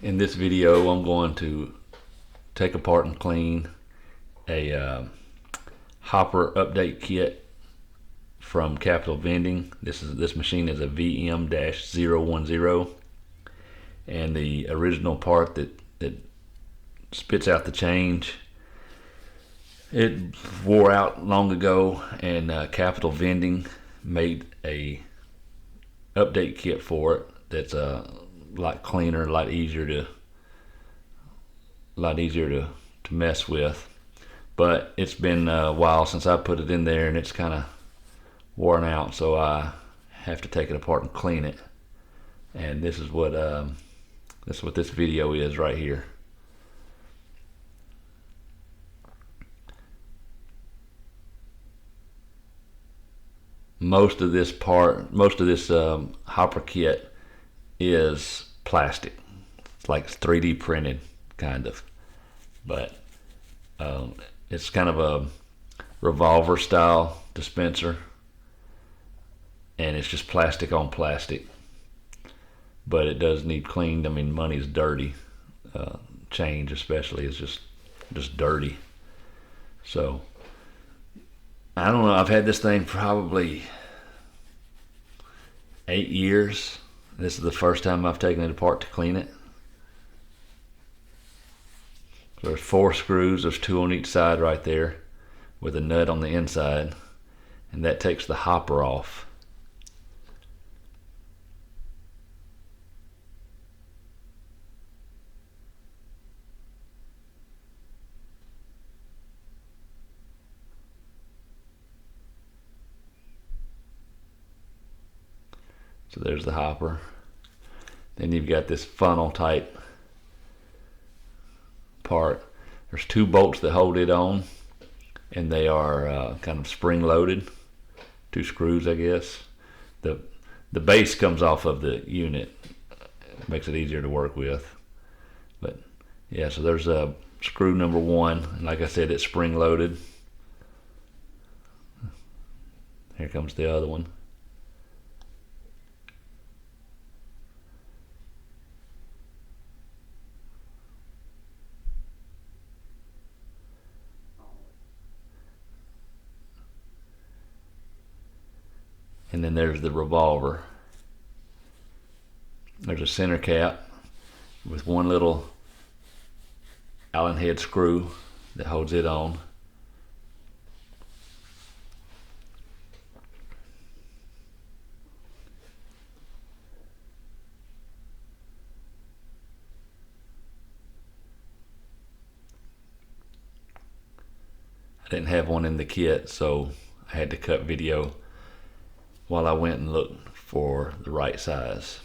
In this video, I'm going to take apart and clean a hopper update kit from Capital Vending. This machine is a VM-010, and the original part that spits out the change, it wore out long ago, and Capital Vending made a update kit for it that's a lot cleaner, a lot easier to mess with. But it's been a while since I put it in there, and it's kind of worn out, so I have to take it apart and clean it. And this is what this video is right here. Most of this hopper kit is plastic. It's like 3D printed, kind of. But it's kind of a revolver style dispenser, and it's just plastic on plastic. But it does need cleaned. I mean, money's dirty. Change especially is just dirty. So I don't know. I've had this thing probably 8 years. This is the first time I've taken it apart to clean it. So there's 4 screws. There's 2 on each side right there, with a nut on the inside, and that takes the hopper off. So there's the hopper. Then you've got this funnel type part. There's 2 bolts that hold it on, and they are kind of spring loaded. 2 screws, I guess. The base comes off of the unit. It makes it easier to work with. But yeah, so there's a screw number 1, and like I said, it's spring loaded. Here comes the other one. And then there's the revolver. There's a center cap with 1 little Allen head screw that holds it on. I didn't have one in the kit, so I had to cut video while I went and looked for the right size.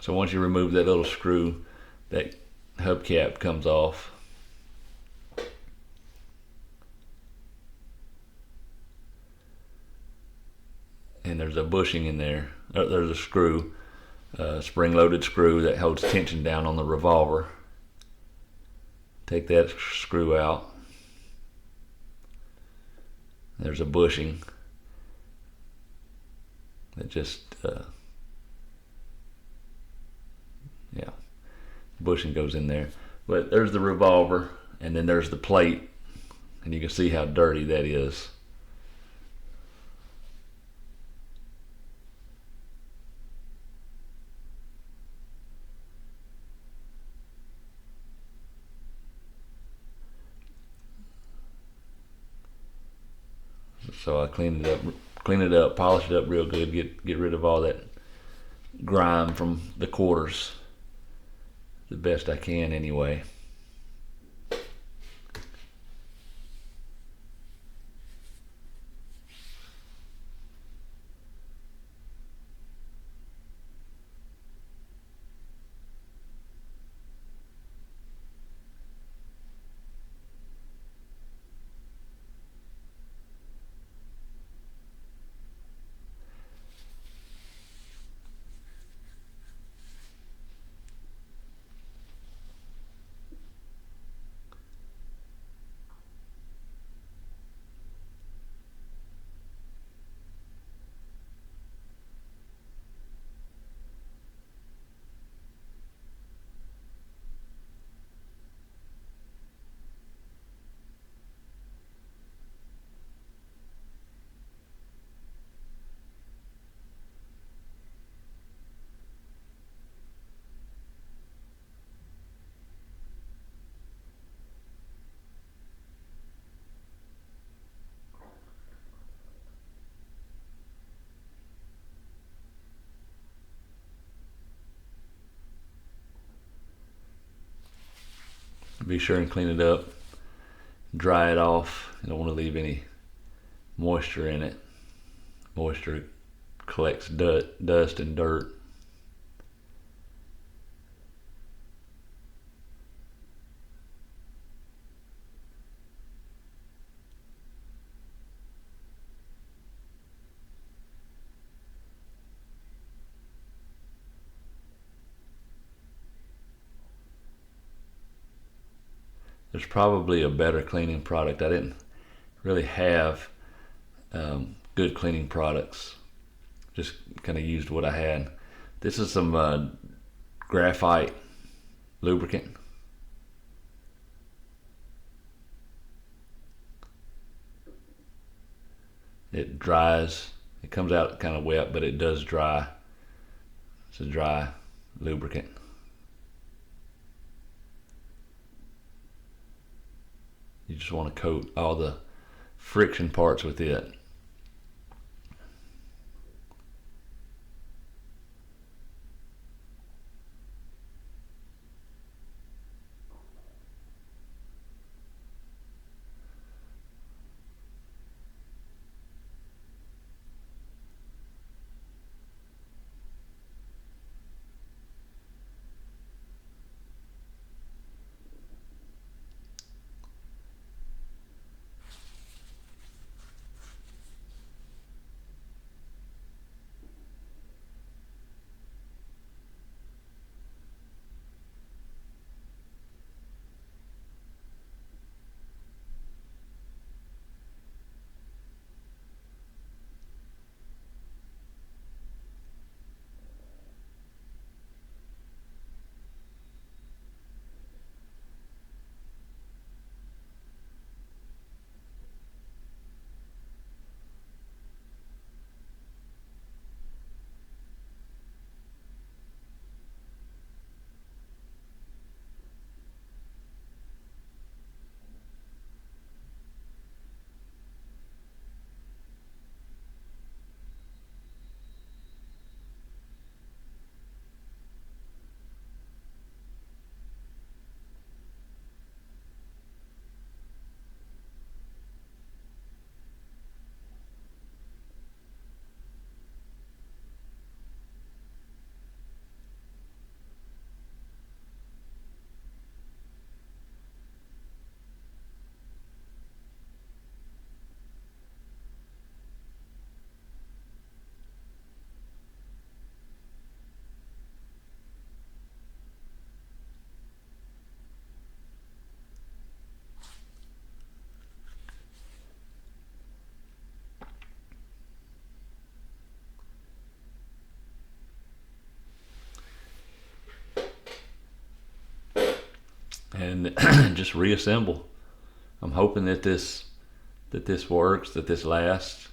So once you remove that little screw, that hubcap comes off. And there's a bushing in there. There's a screw, spring-loaded screw that holds tension down on the revolver. Take that screw out. There's a bushing that just bushing goes in there. But there's the revolver, and then there's the plate, and you can see how dirty that is. So I clean it up, polish it up real good, get rid of all that grime from the quarters the best I can anyway. Be sure and clean it up, dry it off. You don't want to leave any moisture in it. Moisture collects dust and dirt. There's probably a better cleaning product. I didn't really have good cleaning products. Just kind of used what I had. This is some graphite lubricant. It dries. It comes out kind of wet, but it does dry. It's a dry lubricant. You just want to coat all the friction parts with it. And just reassemble. I'm hoping that this works, that this lasts.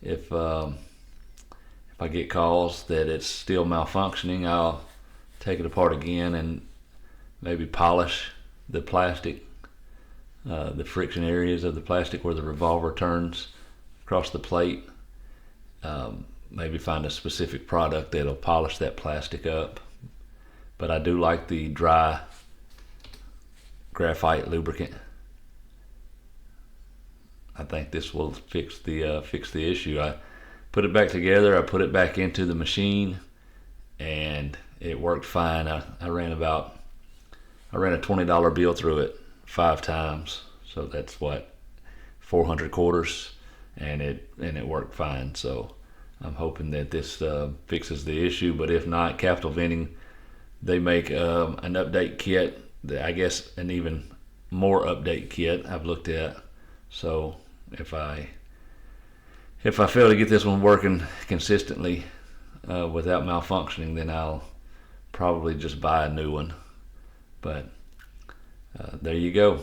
If I get calls that it's still malfunctioning, I'll take it apart again and maybe polish the plastic, the friction areas of the plastic where the revolver turns across the plate. Maybe find a specific product that'll polish that plastic up. But I do like the dry graphite lubricant. I think this will fix the issue. I put it back together. I put it back into the machine, and it worked fine. I ran a $20 bill through it 5 times, so that's what, 400 quarters, and it worked fine. So I'm hoping that this fixes the issue. But if not, Capital Vending, they make an update kit. I guess an even more update kit I've looked at. So if I fail to get this one working consistently without malfunctioning, then I'll probably just buy a new one. But there you go.